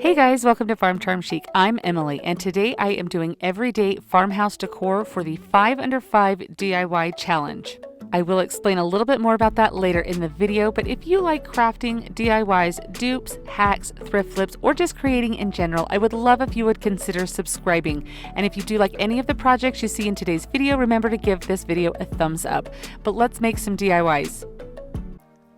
Hey guys, welcome to Farm Charm Chic. I'm Emily, and today I am doing everyday farmhouse decor for the 5 Under 5 DIY challenge. I will explain a little bit more about that later in the video, but if you like crafting, DIYs, dupes, hacks, thrift flips, or just creating in general, I would love if you would consider subscribing. And if you do like any of the projects you see in today's video, remember to give this video a thumbs up. But let's make some DIYs.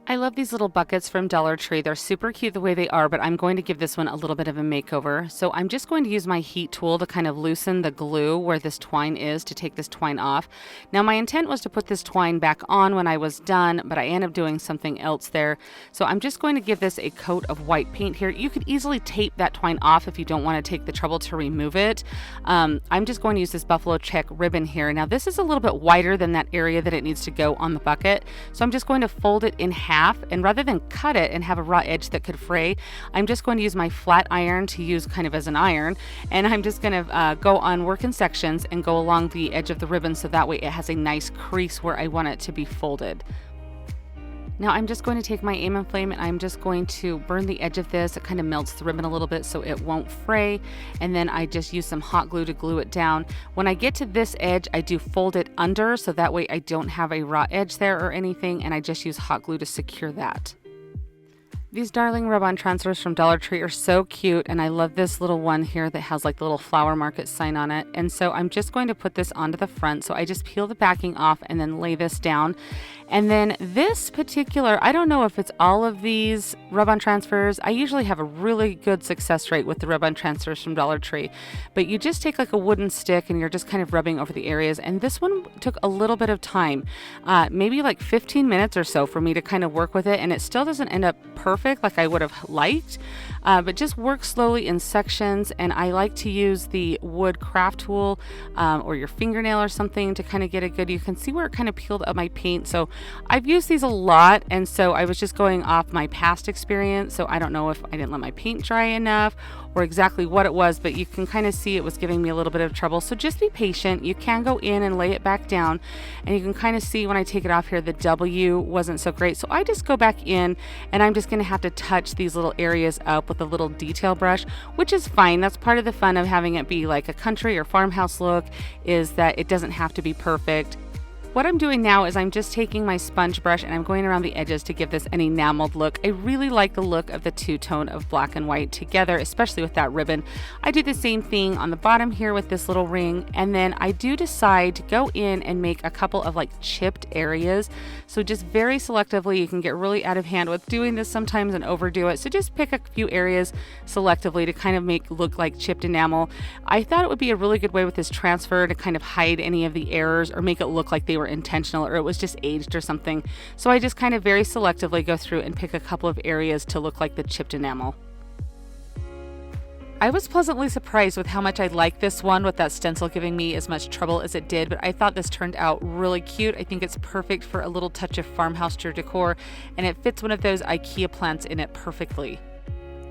I love these little buckets from Dollar Tree. They're super cute the way they are, but I'm going to give this one a little bit of a makeover. So I'm just going to use my heat tool to kind of loosen the glue where this twine is to take this twine off. Now my intent was to put this twine back on when I was done, but I ended up doing something else there. So I'm just going to give this a coat of white paint here. You could easily tape that twine off if you don't want to take the trouble to remove it. I'm just going to use this buffalo check ribbon here. Now this is a little bit wider than that area that it needs to go on the bucket. So I'm just going to fold it in half. And rather than cut it and have a raw edge that could fray, I'm just going to use my flat iron to use kind of as an iron, and I'm just going to go on work in sections and go along the edge of the ribbon so that way it has a nice crease where I want it to be folded. Now I'm just going to take my aim and flame and I'm just going to burn the edge of this. It kind of melts the ribbon a little bit so it won't fray, and then I just use some hot glue to glue it down. When I get to this edge, I do fold it under so that way I don't have a raw edge there or anything, and I just use hot glue to secure that. These darling rub-on transfers from Dollar Tree are so cute, and I love this little one here that has like the little flower market sign on it. And so I'm just going to put this onto the front. So I just peel the backing off and then lay this down. And then this particular, I don't know if it's all of these rub-on transfers. I usually have a really good success rate with the rub-on transfers from Dollar Tree. But you just take like a wooden stick and you're just kind of rubbing over the areas. And this one took a little bit of time, maybe like 15 minutes or so for me to kind of work with it. And it still doesn't end up perfect like I would have liked, but just work slowly in sections. And I like to use the wood craft tool or your fingernail or something to kind of get it good. You can see where it kind of peeled up my paint. So I've used these a lot, and so I was just going off my past experience. So I don't know if I didn't let my paint dry enough or exactly what it was, but you can kind of see it was giving me a little bit of trouble. So just be patient. You can go in and lay it back down, and you can kind of see when I take it off here, the W wasn't so great. So I just go back in and I'm just going to have to touch these little areas up with a little detail brush, which is fine. That's part of the fun of having it be like a country or farmhouse look, is that it doesn't have to be perfect. What I'm doing now is I'm just taking my sponge brush and I'm going around the edges to give this an enameled look. I really like the look of the two-tone of black and white together, especially with that ribbon. I do the same thing on the bottom here with this little ring, and then I do decide to go in and make a couple of like chipped areas. So just very selectively, you can get really out of hand with doing this sometimes and overdo it. So just pick a few areas selectively to kind of make look like chipped enamel. I thought it would be a really good way with this transfer to kind of hide any of the errors or make it look like they were intentional or it was just aged or something. So I just kind of very selectively go through and pick a couple of areas to look like the chipped enamel. I was pleasantly surprised with how much I like this one with that stencil giving me as much trouble as it did, but I thought this turned out really cute. I think it's perfect for a little touch of farmhouse decor, and it fits one of those IKEA plants in it perfectly.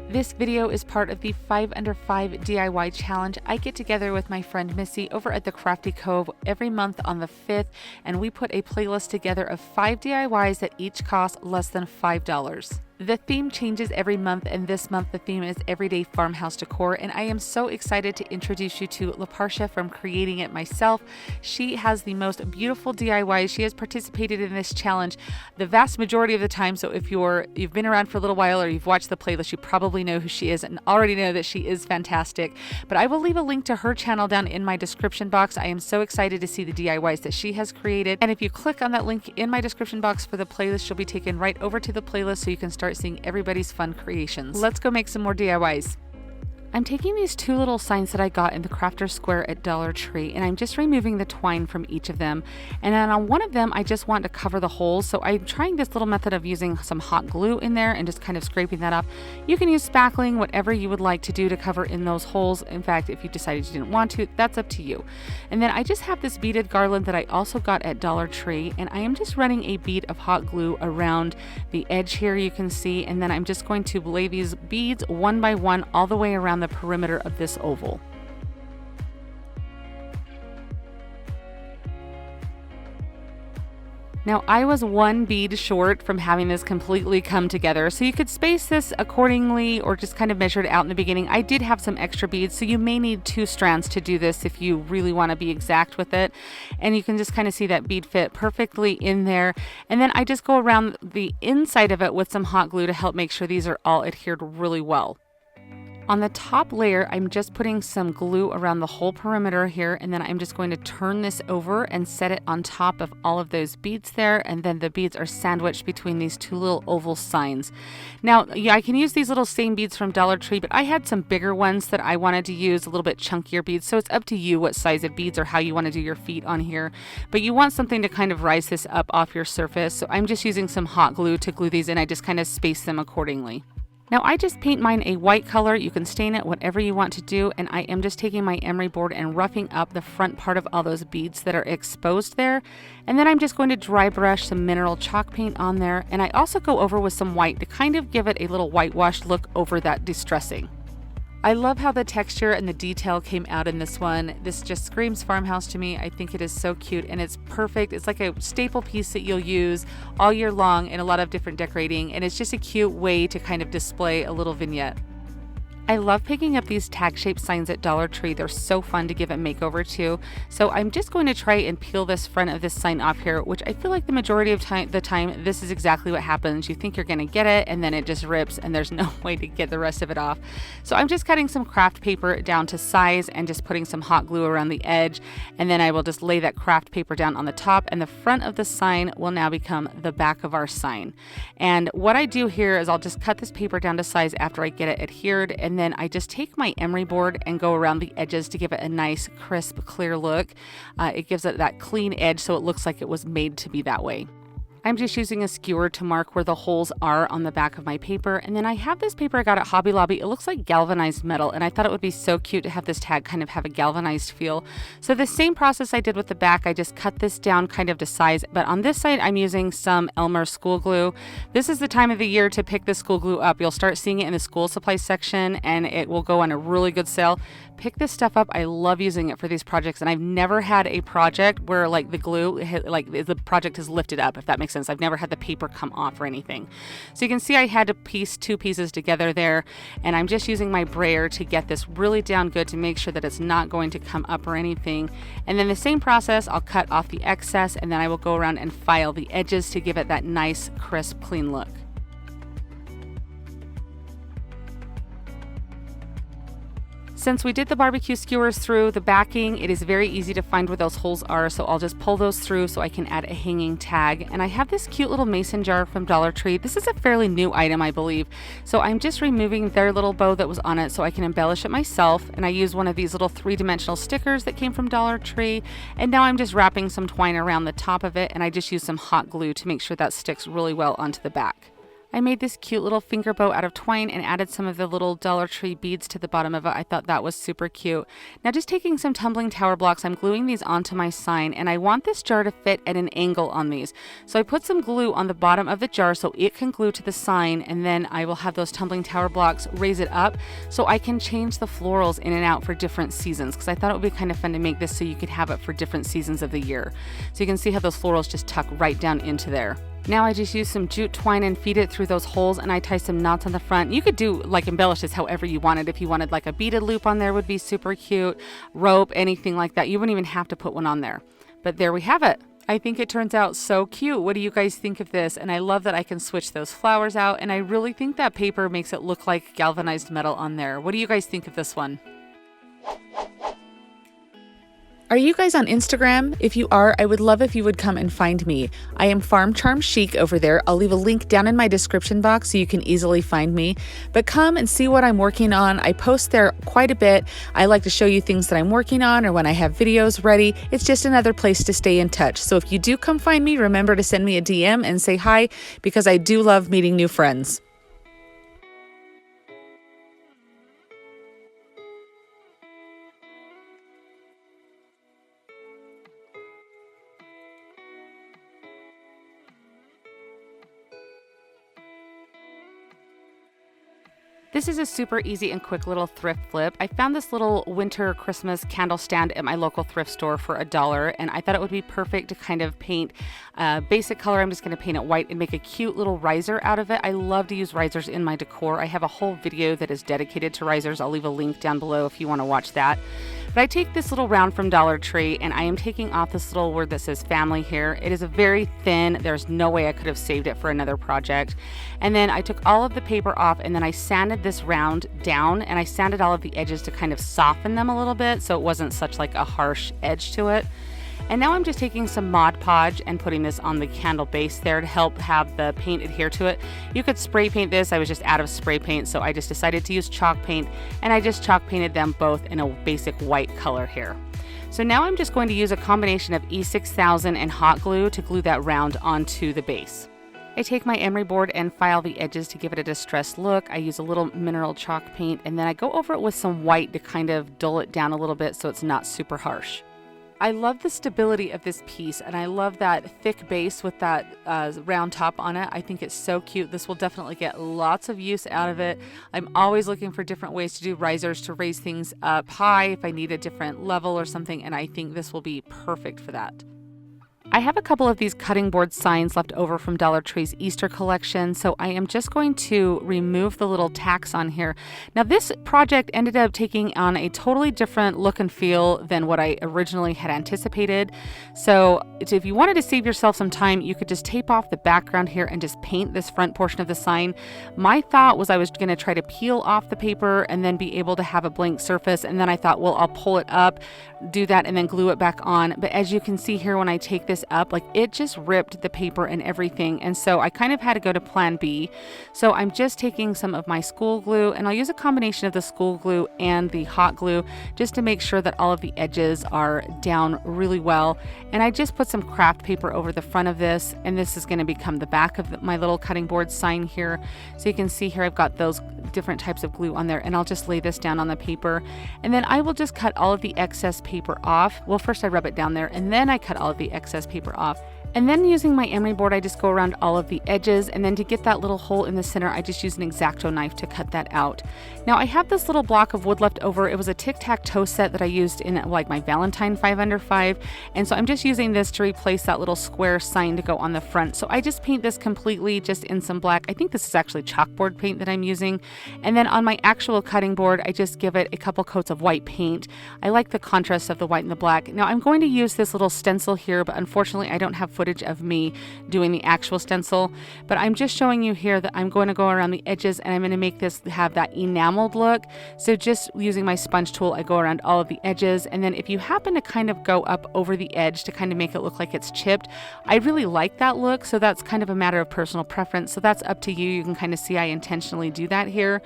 This video is part of the 5 Under 5 DIY challenge. I get together with my friend Missy over at the Crafty Cove every month on the 5th, and we put a playlist together of 5 DIYs that each cost less than $5. The theme changes every month, and this month the theme is everyday farmhouse decor, and I am so excited to introduce you to LaPartia from Creating It Myself. She has the most beautiful DIYs. She has participated in this challenge the vast majority of the time, so if you've been around for a little while or you've watched the playlist, you probably know who she is and already know that she is fantastic. But I will leave a link to her channel down in my description box. I am so excited to see the DIYs that she has created, and if you click on that link in my description box for the playlist, you'll be taken right over to the playlist so you can start seeing everybody's fun creations. Let's go make some more DIYs. I'm taking these two little signs that I got in the Crafter Square at Dollar Tree, and I'm just removing the twine from each of them. And then on one of them, I just want to cover the holes. So I'm trying this little method of using some hot glue in there and just kind of scraping that off. You can use spackling, whatever you would like to do to cover in those holes. In fact, if you decided you didn't want to, that's up to you. And then I just have this beaded garland that I also got at Dollar Tree, and I am just running a bead of hot glue around the edge here, you can see. And then I'm just going to lay these beads one by one all the way around the perimeter of this oval. Now I was one bead short from having this completely come together, so you could space this accordingly or just kind of measure it out in the beginning. I did have some extra beads, so you may need 2 strands to do this if you really want to be exact with it. And you can just kind of see that bead fit perfectly in there. And then I just go around the inside of it with some hot glue to help make sure these are all adhered really well. On the top layer, I'm just putting some glue around the whole perimeter here, and then I'm just going to turn this over and set it on top of all of those beads there, and then the beads are sandwiched between these 2 little oval signs. Now, yeah, I can use these little same beads from Dollar Tree, but I had some bigger ones that I wanted to use, a little bit chunkier beads, so it's up to you what size of beads or how you want to do your feet on here. But you want something to kind of rise this up off your surface, so I'm just using some hot glue to glue these in. I just kind of space them accordingly. Now I just paint mine a white color. You can stain it whatever you want to do, and I am just taking my emery board and roughing up the front part of all those beads that are exposed there. And then I'm just going to dry brush some mineral chalk paint on there, and I also go over with some white to kind of give it a little whitewashed look over that distressing. I love how the texture and the detail came out in this one. This just screams farmhouse to me. I think it is so cute and it's perfect. It's like a staple piece that you'll use all year long in a lot of different decorating, and it's just a cute way to kind of display a little vignette. I love picking up these tag-shaped signs at Dollar Tree. They're so fun to give a makeover to. So I'm just going to try and peel this front of this sign off here, which I feel like the majority of the time, this is exactly what happens. You think you're going to get it, and then it just rips, and there's no way to get the rest of it off. So I'm just cutting some craft paper down to size and just putting some hot glue around the edge, and then I will just lay that craft paper down on the top, and the front of the sign will now become the back of our sign. And what I do here is I'll just cut this paper down to size after I get it adhered, and then I just take my emery board and go around the edges to give it a nice, crisp, clear look. It gives it that clean edge so it looks like it was made to be that way. I'm just using a skewer to mark where the holes are on the back of my paper. And then I have this paper I got at Hobby Lobby. It looks like galvanized metal, and I thought it would be so cute to have this tag kind of have a galvanized feel. So the same process I did with the back, I just cut this down kind of to size. But on this side, I'm using some Elmer school glue. This is the time of the year to pick the school glue up. You'll start seeing it in the school supply section, and it will go on a really good sale. Pick this stuff up. I love using it for these projects, and I've never had a project where like the glue, like the project is lifted up, if that makes sense. I've never had the paper come off or anything. So you can see I had to piece 2 pieces together there, and I'm just using my brayer to get this really down good to make sure that it's not going to come up or anything. And then the same process, I'll cut off the excess, and then I will go around and file the edges to give it that nice, crisp, clean look. Since we did the barbecue skewers through the backing, it is very easy to find where those holes are, so I'll just pull those through so I can add a hanging tag. And I have this cute little mason jar from Dollar Tree. This is a fairly new item, I believe. So I'm just removing their little bow that was on it so I can embellish it myself. And I use one of these little 3-dimensional stickers that came from Dollar Tree. And now I'm just wrapping some twine around the top of it, and I just use some hot glue to make sure that sticks really well onto the back. I made this cute little finger bow out of twine and added some of the little Dollar Tree beads to the bottom of it. I thought that was super cute. Now just taking some tumbling tower blocks, I'm gluing these onto my sign, and I want this jar to fit at an angle on these. So I put some glue on the bottom of the jar so it can glue to the sign, and then I will have those tumbling tower blocks raise it up so I can change the florals in and out for different seasons, because I thought it would be kind of fun to make this so you could have it for different seasons of the year. So you can see how those florals just tuck right down into there. Now I just use some jute twine and feed it through those holes, and I tie some knots on the front. You could do like embellish this however you wanted. If you wanted like a beaded loop on there would be super cute, rope, anything like that. You wouldn't even have to put one on there. But there we have it. I think it turns out so cute. What do you guys think of this? And I love that I can switch those flowers out, and I really think that paper makes it look like galvanized metal on there. What do you guys think of this one? Are you guys on Instagram? If you are, I would love if you would come and find me. I am Farm Charm Chic over there. I'll leave a link down in my description box so you can easily find me. But come and see what I'm working on. I post there quite a bit. I like to show you things that I'm working on, or when I have videos ready. It's just another place to stay in touch. So if you do come find me, remember to send me a DM and say hi, because I do love meeting new friends. This is a super easy and quick little thrift flip. I found this little winter Christmas candle stand at my local thrift store for $1, and I thought it would be perfect to kind of paint a basic color. I'm just going to paint it white and make a cute little riser out of it. I love to use risers in my decor. I have a whole video that is dedicated to risers. I'll leave a link down below if you want to watch that. But I take this little round from Dollar Tree and I am taking off this little word that says family here. It is a very thin, there's no way I could have saved it for another project. And then I took all of the paper off and then I sanded this round down and I sanded all of the edges to kind of soften them a little bit so it wasn't such like a harsh edge to it. And now I'm just taking some Mod Podge and putting this on the candle base there to help have the paint adhere to it. You could spray paint this. I was just out of spray paint, so I just decided to use chalk paint, and I just chalk painted them both in a basic white color here. So now I'm just going to use a combination of E6000 and hot glue to glue that round onto the base. I take my emery board and file the edges to give it a distressed look. I use a little mineral chalk paint, and then I go over it with some white to kind of dull it down a little bit so it's not super harsh. I love the stability of this piece, and I love that thick base with that round top on it. I think it's so cute. This will definitely get lots of use out of it. I'm always looking for different ways to do risers to raise things up high if I need a different level or something, and I think this will be perfect for that. I have a couple of these cutting board signs left over from Dollar Tree's Easter collection, so I am just going to remove the little tacks on here. Now this project ended up taking on a totally different look and feel than what I originally had anticipated. So if you wanted to save yourself some time, you could just tape off the background here and just paint this front portion of the sign. My thought was I was going to try to peel off the paper and then be able to have a blank surface, and then I thought, well, I'll pull it up, do that, and then glue it back on. But as you can see here, when I take this up, like it just ripped the paper and everything, and so I kind of had to go to plan B. So I'm just taking some of my school glue, and I'll use a combination of the school glue and the hot glue just to make sure that all of the edges are down really well. And I just put some craft paper over the front of this, and this is going to become the back of my little cutting board sign here. So you can see here I've got those different types of glue on there, and I'll just lay this down on the paper, and then I will just cut all of the excess paper off. Well, first I rub it down there, and then I cut all of the excess paper off. And then using my emery board, I just go around all of the edges, and then to get that little hole in the center, I just use an X-Acto knife to cut that out. Now I have this little block of wood left over. It was a tic-tac-toe set that I used in like my Valentine 5 under 5, and so I'm just using this to replace that little square sign to go on the front. So I just paint this completely just in some black. I think this is actually chalkboard paint that I'm using. And then on my actual cutting board, I just give it a couple coats of white paint. I like the contrast of the white and the black. Now I'm going to use this little stencil here, but unfortunately I don't have footage of me doing the actual stencil, but I'm just showing you here that I'm going to go around the edges, and I'm going to make this have that enameled look. So just using my sponge tool, I go around all of the edges, and then if you happen to kind of go up over the edge to kind of make it look like it's chipped, I really like that look. So that's kind of a matter of personal preference, so that's up to you. You can kind of see I intentionally do that here.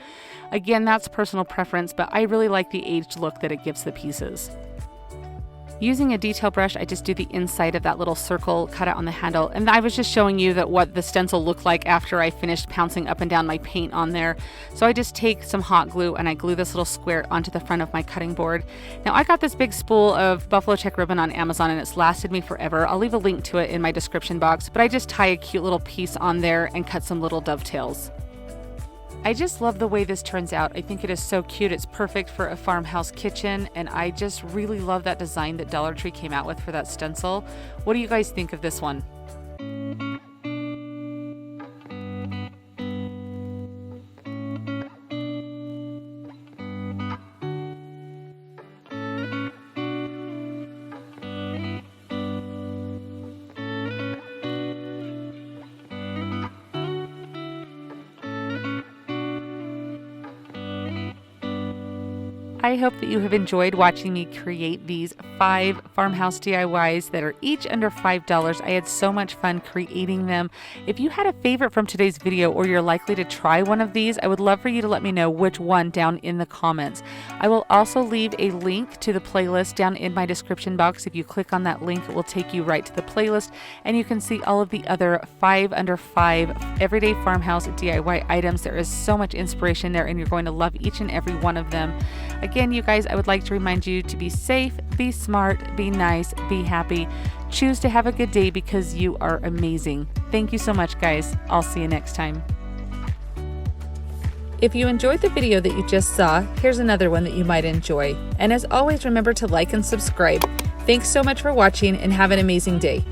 Again, that's personal preference, but I really like the aged look that it gives the pieces. Using a detail brush, I just do the inside of that little circle cut out on the handle. And I was just showing you that what the stencil looked like after I finished pouncing up and down my paint on there. So I just take some hot glue and I glue this little square onto the front of my cutting board. Now I got this big spool of buffalo check ribbon on Amazon, and it's lasted me forever. I'll leave a link to it in my description box, but I just tie a cute little piece on there and cut some little dovetails. I just love the way this turns out. I think it is so cute. It's perfect for a farmhouse kitchen, and I just really love that design that Dollar Tree came out with for that stencil. What do you guys think of this one? I hope that you have enjoyed watching me create these 5 farmhouse DIYs that are each under $5. I had so much fun creating them. If you had a favorite from today's video, or you're likely to try one of these, I would love for you to let me know which one down in the comments. I will also leave a link to the playlist down in my description box. If you click on that link, it will take you right to the playlist, and you can see all of the other 5 under 5 everyday farmhouse DIY items. There is so much inspiration there, and you're going to love each and every one of them. Again, you guys, I would like to remind you to be safe, be smart, be nice, be happy. Choose to have a good day because you are amazing. Thank you so much, guys. I'll see you next time. If you enjoyed the video that you just saw, here's another one that you might enjoy. And as always, remember to like and subscribe. Thanks so much for watching and have an amazing day.